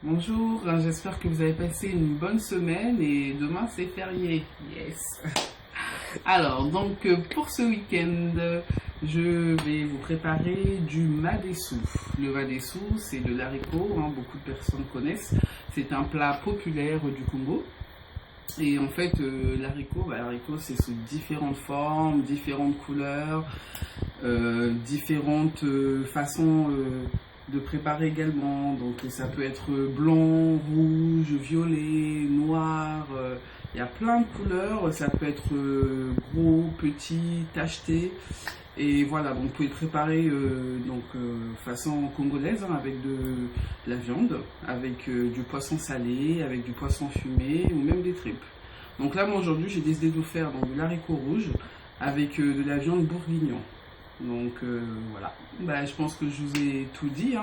Bonjour, j'espère que vous avez passé une bonne semaine et demain c'est férié. Yes. Alors, pour ce week-end, je vais vous préparer du madessou. Le madessou, c'est de l'haricot, beaucoup de personnes connaissent. C'est un plat populaire du Congo. Et en fait, l'haricot, c'est sous différentes formes, différentes couleurs, différentes façons de préparer également. Donc ça peut être blanc, rouge, violet, noir. Il y a plein de couleurs. Ça peut être gros, petit, tacheté. Et voilà, donc vous pouvez le préparer façon congolaise avec de la viande, avec du poisson salé, avec du poisson fumé ou même des tripes. Donc là, moi aujourd'hui, j'ai décidé de vous faire de l'haricot rouge avec de la viande bourguignon. Voilà, je pense que je vous ai tout dit.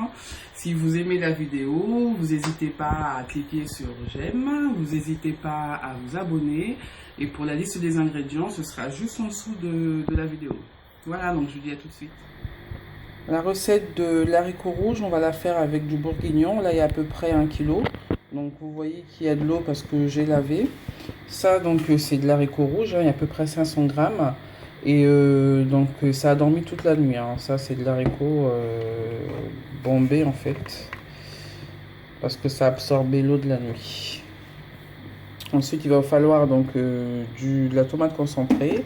Si vous aimez la vidéo, vous n'hésitez pas à cliquer sur j'aime, vous n'hésitez pas à vous abonner. Et pour la liste des ingrédients, ce sera juste en dessous de la vidéo. Voilà, donc je vous dis à tout de suite. La recette de l'haricot rouge, on va la faire avec du bourguignon. Là, il y a à peu près 1 kg. Donc vous voyez qu'il y a de l'eau parce que j'ai lavé. Ça, c'est de l'haricot rouge. Il y a à peu près 500 grammes. Et ça a dormi toute la nuit. Ça, c'est de l'haricot bombé en fait. Parce que ça a absorbé l'eau de la nuit. Ensuite, il va falloir de la tomate concentrée.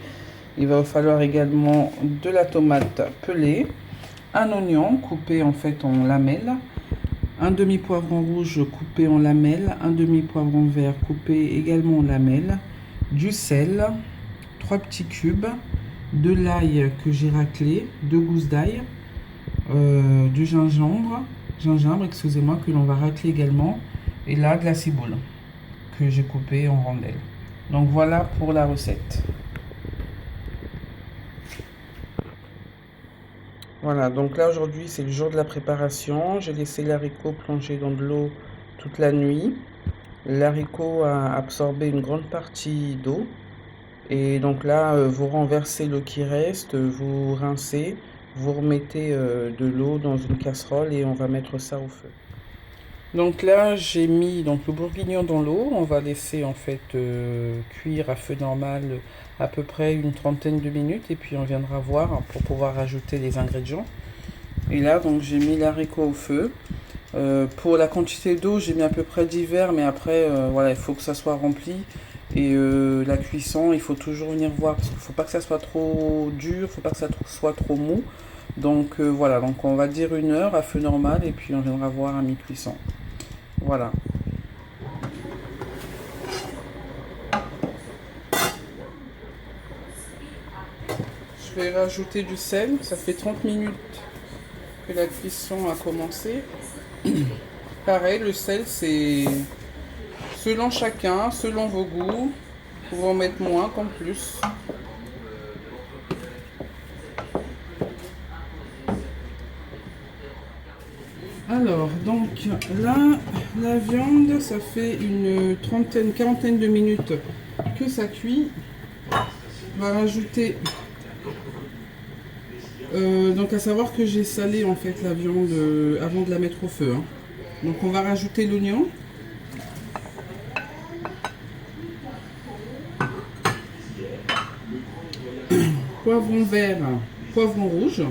Il va falloir également de la tomate pelée, un oignon coupé en fait en lamelles, un demi-poivron rouge coupé en lamelles, un demi-poivron vert coupé également en lamelles, du sel, 3 petits cubes, de l'ail que j'ai raclé, 2 gousses d'ail, du gingembre, excusez-moi, que l'on va racler également, et là de la ciboule que j'ai coupé en rondelles. Donc voilà pour la recette. Voilà, donc là aujourd'hui c'est le jour de la préparation. J'ai laissé l'haricot plonger dans de l'eau toute la nuit. L'haricot a absorbé une grande partie d'eau. Et donc là, vous renversez l'eau qui reste, vous rincez, vous remettez de l'eau dans une casserole et on va mettre ça au feu. Donc là, j'ai mis le bourguignon dans l'eau. On va laisser en fait cuire à feu normal à peu près une trentaine de minutes et puis on viendra voir pour pouvoir rajouter les ingrédients. Et là, donc j'ai mis l'haricot au feu. Pour la quantité d'eau, j'ai mis à peu près 10 verres, mais après, voilà, il faut que ça soit rempli. Et la cuisson, il faut toujours venir voir parce qu'il ne faut pas que ça soit trop dur, il ne faut pas que ça soit trop mou. Donc voilà, donc on va dire 1 heure à feu normal et puis on viendra voir à mi-cuisson. Voilà. Je vais rajouter du sel, ça fait 30 minutes que la cuisson a commencé. Pareil, le sel c'est selon chacun, selon vos goûts. Vous pouvez en mettre moins comme plus. Alors, donc là, la viande, ça fait une trentaine, quarantaine de minutes que ça cuit. On va rajouter... donc à savoir que j'ai salé en fait la viande avant de la mettre au feu. Donc on va rajouter l'oignon. Poivron vert, poivron rouge.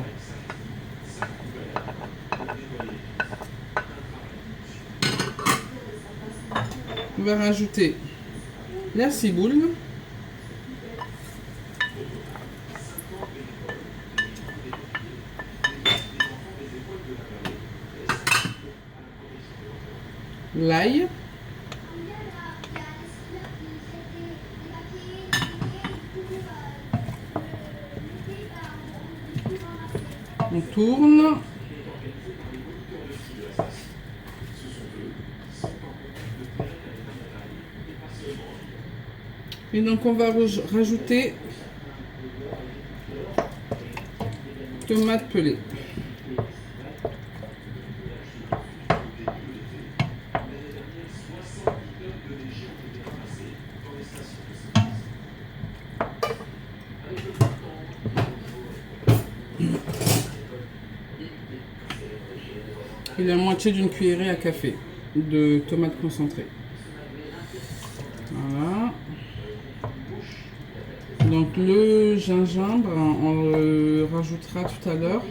On va rajouter la ciboule. L'ail. On tourne. Et donc on va rajouter tomate pelée. Et la moitié d'une cuillerée à café. de tomates concentrées. Voilà. Donc le gingembre, on le rajoutera tout à l'heure.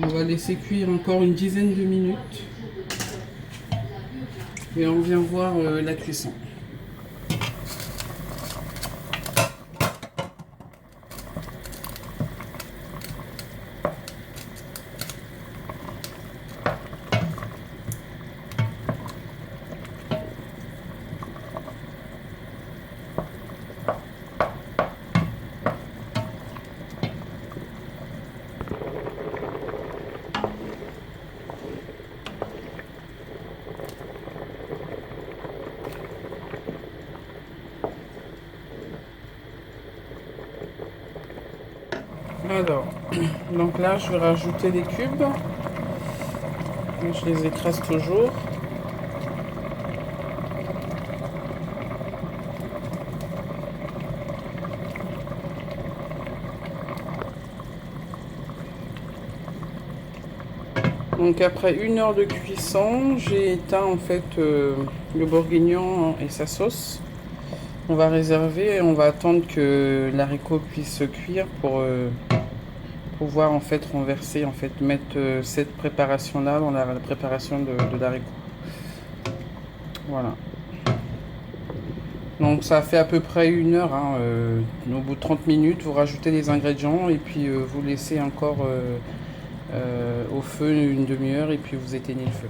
On va laisser cuire encore une dizaine de minutes. Et on vient voir la cuisson. Alors, donc là, je vais rajouter des cubes. Je les écrase toujours. Donc après 1 heure de cuisson, j'ai éteint en fait le bourguignon et sa sauce. On va réserver et on va attendre que l'haricot puisse cuire pour pouvoir en fait renverser, en fait mettre cette préparation là dans la préparation de l'haricot. Voilà. Donc ça fait à peu près 1 heure, hein, au bout de 30 minutes, vous rajoutez les ingrédients et puis vous laissez encore au feu une demi-heure et puis vous éteignez le feu.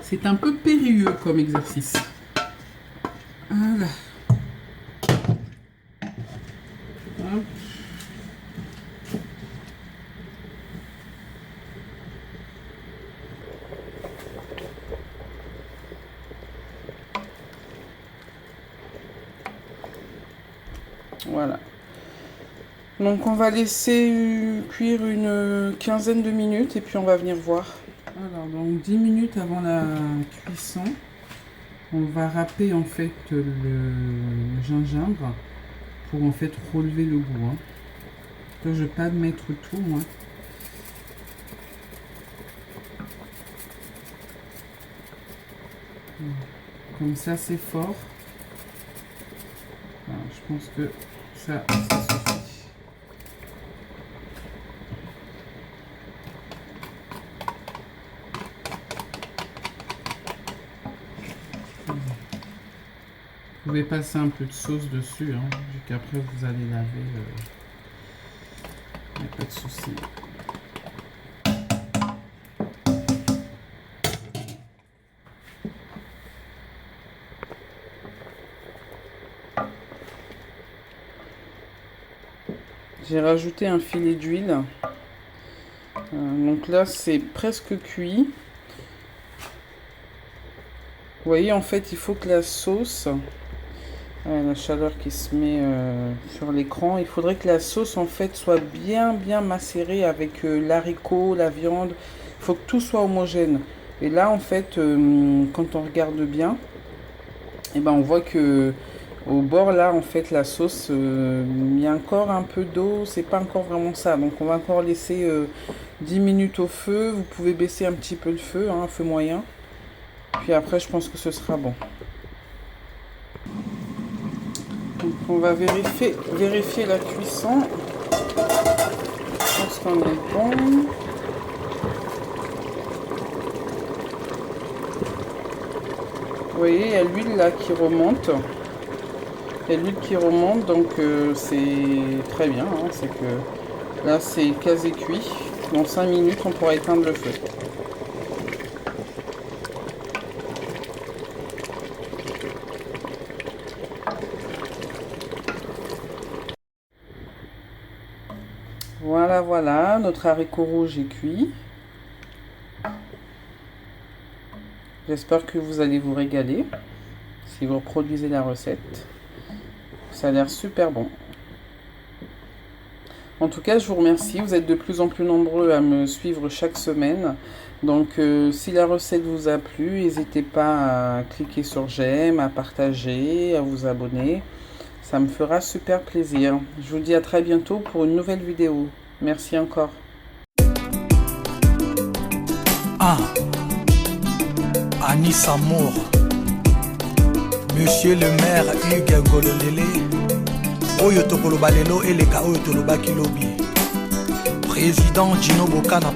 C'est un peu périlleux comme exercice. Voilà. Hop. Voilà. Donc on va laisser cuire une quinzaine de minutes et puis on va venir voir. Alors donc 10 minutes avant la cuisson, on va râper en fait le gingembre pour en fait relever le goût. Hein. Je ne vais pas mettre tout moi. Comme ça c'est fort. Alors, je pense que ça suffit. Vous pouvez passer un peu de sauce dessus, hein, vu qu'après vous allez laver. Il n'y a pas de souci. J'ai rajouté un filet d'huile. Donc là, c'est presque cuit. Vous voyez, en fait, il faut que la sauce, la chaleur qui se met sur l'écran, il faudrait que la sauce, en fait, soit bien macérée avec l'haricot, la viande. Il faut que tout soit homogène. Et là, en fait, quand on regarde bien, et ben, on voit que au bord là en fait la sauce il y a encore un peu d'eau, c'est pas encore vraiment ça, donc on va encore laisser 10 minutes au feu. Vous pouvez baisser un petit peu le feu, hein, un feu moyen, puis après je pense que ce sera bon. Donc on va vérifier la cuisson. Je pense qu'on est bon. Vous voyez, il y a l'huile là qui remonte. Il y a l'huile qui remonte, donc c'est très bien. Hein, c'est que là, c'est quasi cuit. Dans 5 minutes, on pourra éteindre le feu. Voilà, voilà, notre haricot rouge est cuit. J'espère que vous allez vous régaler si vous reproduisez la recette. Ça a l'air super bon. En tout cas, je vous remercie. Vous êtes de plus en plus nombreux à me suivre chaque semaine. Donc, si la recette vous a plu, n'hésitez pas à cliquer sur j'aime, à partager, à vous abonner. Ça me fera super plaisir. Je vous dis à très bientôt pour une nouvelle vidéo. Merci encore. Anis Amour, Monsieur le maire Hugues Ngololele, Oyo Tokolo Balelo et les Oyo Toloba Kilobi, Président Dino Bokana.